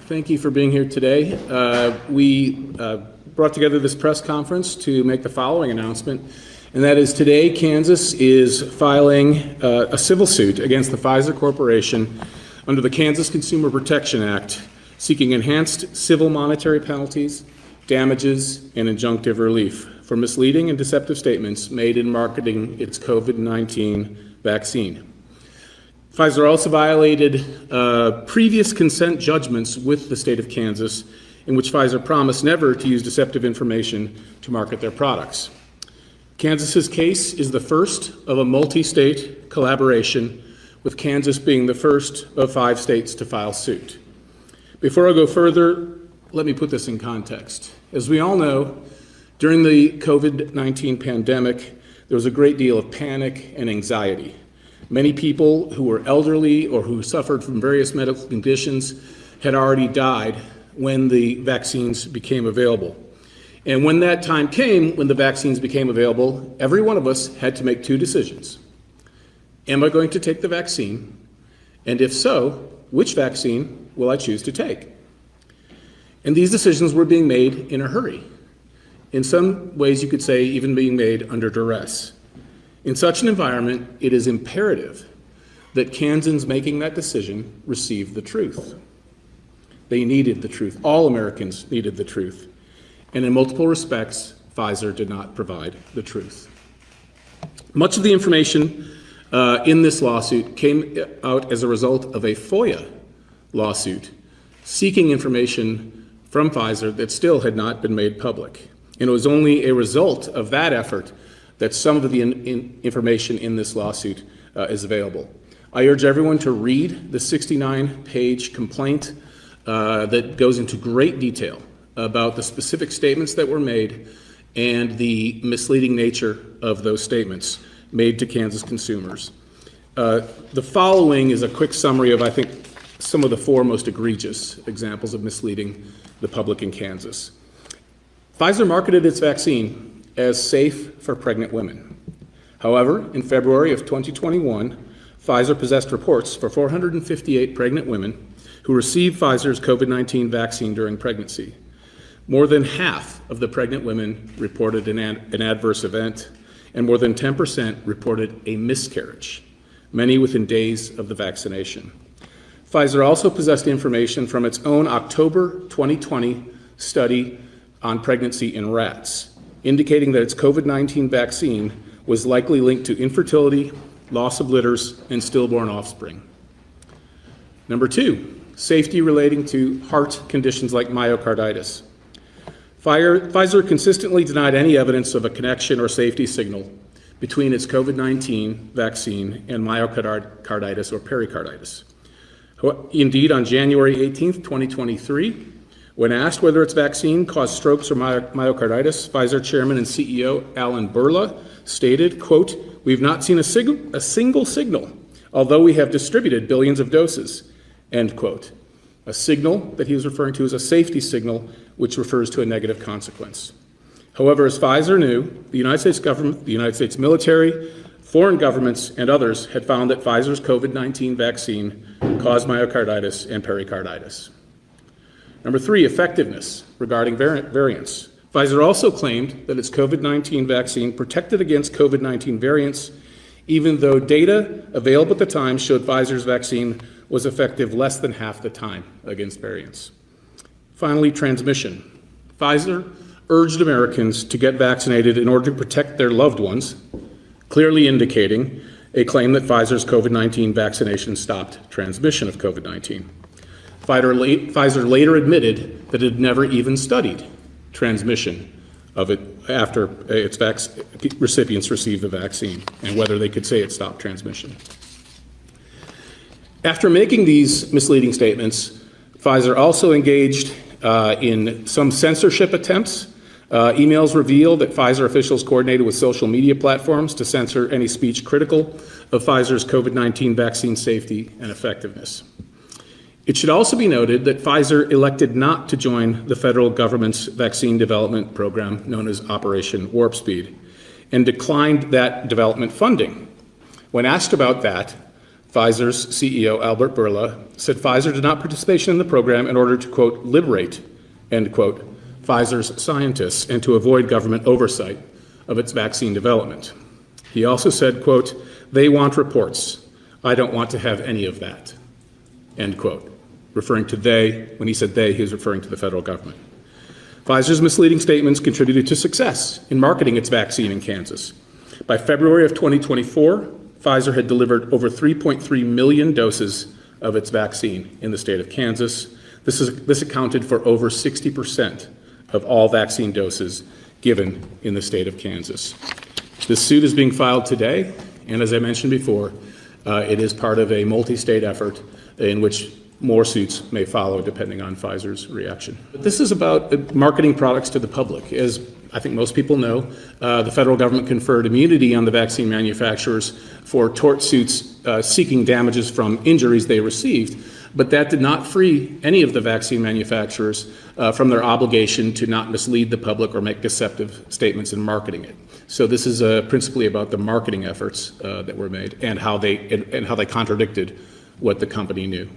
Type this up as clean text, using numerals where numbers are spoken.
Thank you for being here today. We brought together this press conference to make the following announcement, and that is today Kansas is filing a civil suit against the Pfizer Corporation under the Kansas Consumer Protection Act, seeking enhanced civil monetary penalties, damages, and injunctive relief for misleading and deceptive statements made in marketing its COVID-19 vaccine. Pfizer also violated previous consent judgments with the state of Kansas, in which Pfizer promised never to use deceptive information to market their products. Kansas's case is the first of a multi-state collaboration, with Kansas being the first of 5 states to file suit. Before I go further, let me put this in context. As we all know, during the COVID-19 pandemic, there was a great deal of panic and anxiety. Many people who were elderly or who suffered from various medical conditions had already died when the vaccines became available. And when that time came, when the vaccines became available, every one of us had to make 2 decisions. Am I going to take the vaccine? And if so, which vaccine will I choose to take? And these decisions were being made in a hurry. In some ways, you could say even being made under duress. In such an environment, it is imperative that Kansans making that decision receive the truth. They needed the truth. All Americans needed the truth. And in multiple respects, Pfizer did not provide the truth. Much of the information in this lawsuit came out as a result of a FOIA lawsuit seeking information from Pfizer that still had not been made public. And it was only a result of that effort that some of the information in this lawsuit is available. I urge everyone to read the 69-page complaint that goes into great detail about the specific statements that were made and the misleading nature of those statements made to Kansas consumers. The following is a quick summary of, I think, some of the 4 most egregious examples of misleading the public in Kansas. Pfizer marketed its vaccine as safe for pregnant women. However, in February of 2021, Pfizer possessed reports for 458 pregnant women who received Pfizer's COVID-19 vaccine during pregnancy. More than half of the pregnant women reported an adverse event, and more than 10% reported a miscarriage, many within days of the vaccination. Pfizer also possessed information from its own October 2020 study on pregnancy in rats, indicating that its COVID-19 vaccine was likely linked to infertility, loss of litters, and stillborn offspring. Number 2, safety relating to heart conditions like myocarditis. Pfizer consistently denied any evidence of a connection or safety signal between its COVID-19 vaccine and myocarditis or pericarditis. Indeed, on January 18, 2023, when asked whether its vaccine caused strokes or myocarditis, Pfizer chairman and CEO Alan Berla stated, quote, "We've not seen a single signal, although we have distributed billions of doses," end quote. A signal that he was referring to as a safety signal, which refers to a negative consequence. However, as Pfizer knew, the United States government, the United States military, foreign governments, and others had found that Pfizer's COVID-19 vaccine caused myocarditis and pericarditis. Number 3, effectiveness regarding variants. Pfizer also claimed that its COVID-19 vaccine protected against COVID-19 variants, even though data available at the time showed Pfizer's vaccine was effective less than half the time against variants. Finally, transmission. Pfizer urged Americans to get vaccinated in order to protect their loved ones, clearly indicating a claim that Pfizer's COVID-19 vaccination stopped transmission of COVID-19. Pfizer later admitted that it had never even studied transmission of it after its recipients received the vaccine and whether they could say it stopped transmission. After making these misleading statements, Pfizer also engaged in some censorship attempts. Emails reveal that Pfizer officials coordinated with social media platforms to censor any speech critical of Pfizer's COVID-19 vaccine safety and effectiveness. It should also be noted that Pfizer elected not to join the federal government's vaccine development program known as Operation Warp Speed and declined that development funding. When asked about that, Pfizer's CEO, Albert Bourla, said Pfizer did not participation in the program in order to, quote, liberate, end quote, Pfizer's scientists and to avoid government oversight of its vaccine development. He also said, quote, they want reports. I don't want to have any of that, end quote. Referring to they, when he said they, he was referring to the federal government. Pfizer's misleading statements contributed to success in marketing its vaccine in Kansas. By February of 2024, Pfizer had delivered over 3.3 million doses of its vaccine in the state of Kansas. This accounted for over 60% of all vaccine doses given in the state of Kansas. This suit is being filed today, and as I mentioned before, it is part of a multi-state effort in which more suits may follow depending on Pfizer's reaction. But this is about marketing products to the public. As I think most people know, the federal government conferred immunity on the vaccine manufacturers for tort suits seeking damages from injuries they received, but that did not free any of the vaccine manufacturers from their obligation to not mislead the public or make deceptive statements in marketing it. So this is principally about the marketing efforts that were made and how they contradicted what the company knew.